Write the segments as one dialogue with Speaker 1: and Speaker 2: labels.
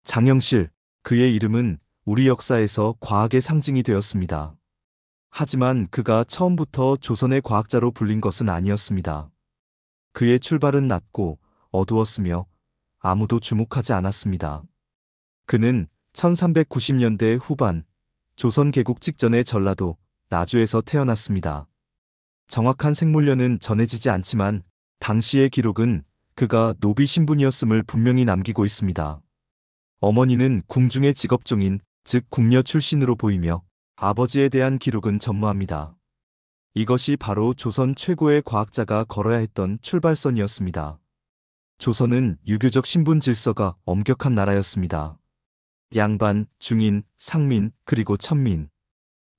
Speaker 1: 장영실, 그의 이름은 우리 역사에서 과학의 상징이 되었습니다. 하지만 그가 처음부터 조선의 과학자로 불린 것은 아니었습니다. 그의 출발은 낮고 어두웠으며 아무도 주목하지 않았습니다. 그는 1390년대 후반 조선 개국 직전의 전라도 나주에서 태어났습니다. 정확한 생물년은 전해지지 않지만 당시의 기록은 그가 노비 신분이었음을 분명히 남기고 있습니다. 어머니는 궁중의 직업종인 즉 궁녀 출신으로 보이며 아버지에 대한 기록은 전무합니다. 이것이 바로 조선 최고의 과학자가 걸어야 했던 출발선이었습니다. 조선은 유교적 신분 질서가 엄격한 나라였습니다. 양반, 중인, 상민, 그리고 천민.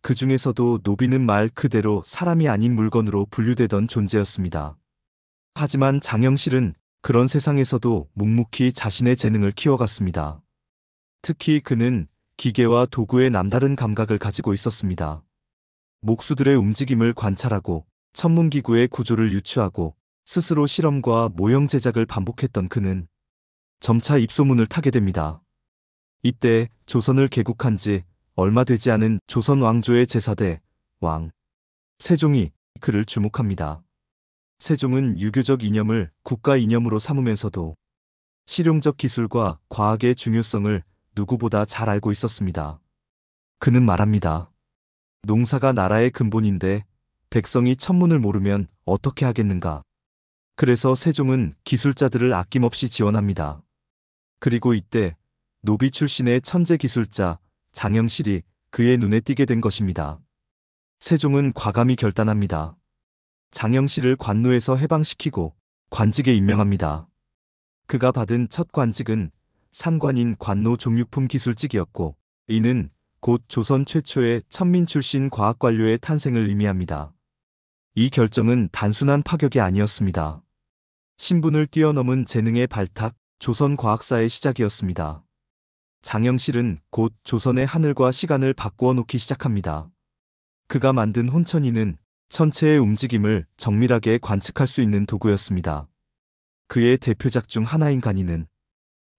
Speaker 1: 그 중에서도 노비는 말 그대로 사람이 아닌 물건으로 분류되던 존재였습니다. 하지만 장영실은 그런 세상에서도 묵묵히 자신의 재능을 키워갔습니다. 특히 그는 기계와 도구의 남다른 감각을 가지고 있었습니다. 목수들의 움직임을 관찰하고 천문기구의 구조를 유추하고 스스로 실험과 모형 제작을 반복했던 그는 점차 입소문을 타게 됩니다. 이때 조선을 개국한 지 얼마 되지 않은 조선 왕조의 제4대 왕 세종이 그를 주목합니다. 세종은 유교적 이념을 국가 이념으로 삼으면서도 실용적 기술과 과학의 중요성을 누구보다 잘 알고 있었습니다. 그는 말합니다. 농사가 나라의 근본인데 백성이 천문을 모르면 어떻게 하겠는가. 그래서 세종은 기술자들을 아낌없이 지원합니다. 그리고 이때 노비 출신의 천재 기술자 장영실이 그의 눈에 띄게 된 것입니다. 세종은 과감히 결단합니다. 장영실을 관노에서 해방시키고 관직에 임명합니다. 그가 받은 첫 관직은 산관인 관노 종육품 기술직이었고 이는 곧 조선 최초의 천민 출신 과학관료의 탄생을 의미합니다. 이 결정은 단순한 파격이 아니었습니다. 신분을 뛰어넘은 재능의 발탁, 조선 과학사의 시작이었습니다. 장영실은 곧 조선의 하늘과 시간을 바꾸어 놓기 시작합니다. 그가 만든 혼천이는 천체의 움직임을 정밀하게 관측할 수 있는 도구였습니다. 그의 대표작 중 하나인 간이는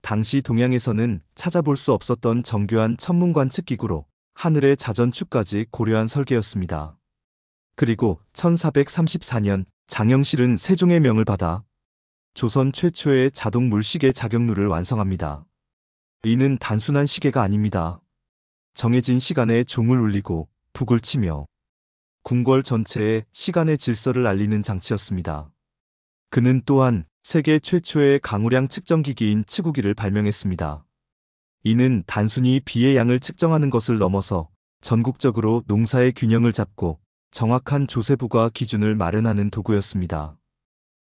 Speaker 1: 당시 동양에서는 찾아볼 수 없었던 정교한 천문 관측 기구로 하늘의 자전축까지 고려한 설계였습니다. 그리고 1434년 장영실은 세종의 명을 받아 조선 최초의 자동 물시계 자격루를 완성합니다. 이는 단순한 시계가 아닙니다. 정해진 시간에 종을 울리고 북을 치며 궁궐 전체에 시간의 질서를 알리는 장치였습니다. 그는 또한 세계 최초의 강우량 측정기기인 치구기를 발명했습니다. 이는 단순히 비의 양을 측정하는 것을 넘어서 전국적으로 농사의 균형을 잡고 정확한 조세부과 기준을 마련하는 도구였습니다.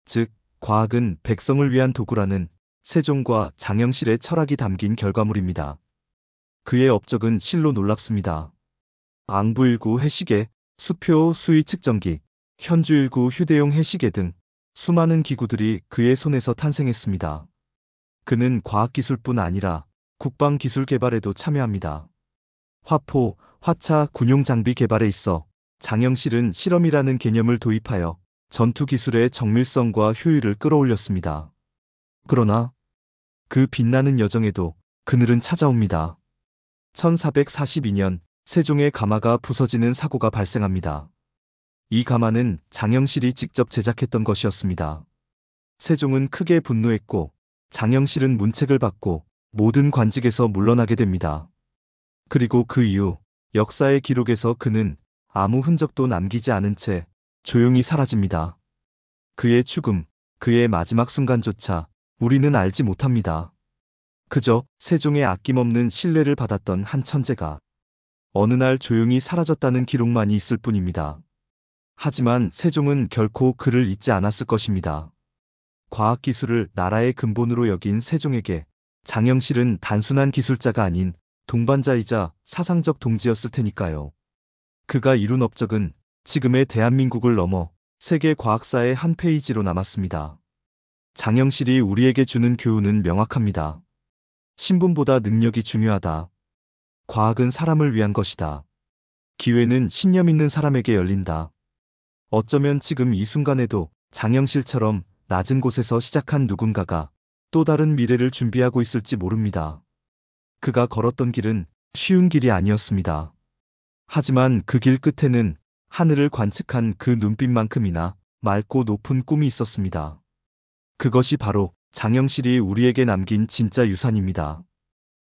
Speaker 1: 즉, 과학은 백성을 위한 도구라는 세종과 장영실의 철학이 담긴 결과물입니다. 그의 업적은 실로 놀랍습니다. 앙부일구 해시계, 수표 수위 측정기, 현주일구 휴대용 해시계 등 수많은 기구들이 그의 손에서 탄생했습니다. 그는 과학기술뿐 아니라 국방기술 개발에도 참여합니다. 화포, 화차, 군용 장비 개발에 있어 장영실은 실험이라는 개념을 도입하여 전투기술의 정밀성과 효율을 끌어올렸습니다. 그러나 그 빛나는 여정에도 그늘은 찾아옵니다. 1442년 세종의 가마가 부서지는 사고가 발생합니다. 이 가마는 장영실이 직접 제작했던 것이었습니다. 세종은 크게 분노했고 장영실은 문책을 받고 모든 관직에서 물러나게 됩니다. 그리고 그 이후 역사의 기록에서 그는 아무 흔적도 남기지 않은 채 조용히 사라집니다. 그의 죽음, 그의 마지막 순간조차 우리는 알지 못합니다. 그저 세종의 아낌없는 신뢰를 받았던 한 천재가 어느 날 조용히 사라졌다는 기록만이 있을 뿐입니다. 하지만 세종은 결코 그를 잊지 않았을 것입니다. 과학기술을 나라의 근본으로 여긴 세종에게 장영실은 단순한 기술자가 아닌 동반자이자 사상적 동지였을 테니까요. 그가 이룬 업적은 지금의 대한민국을 넘어 세계 과학사의 한 페이지로 남았습니다. 장영실이 우리에게 주는 교훈은 명확합니다. 신분보다 능력이 중요하다. 과학은 사람을 위한 것이다. 기회는 신념 있는 사람에게 열린다. 어쩌면 지금 이 순간에도 장영실처럼 낮은 곳에서 시작한 누군가가 또 다른 미래를 준비하고 있을지 모릅니다. 그가 걸었던 길은 쉬운 길이 아니었습니다. 하지만 그 길 끝에는 하늘을 관측한 그 눈빛만큼이나 맑고 높은 꿈이 있었습니다. 그것이 바로 장영실이 우리에게 남긴 진짜 유산입니다.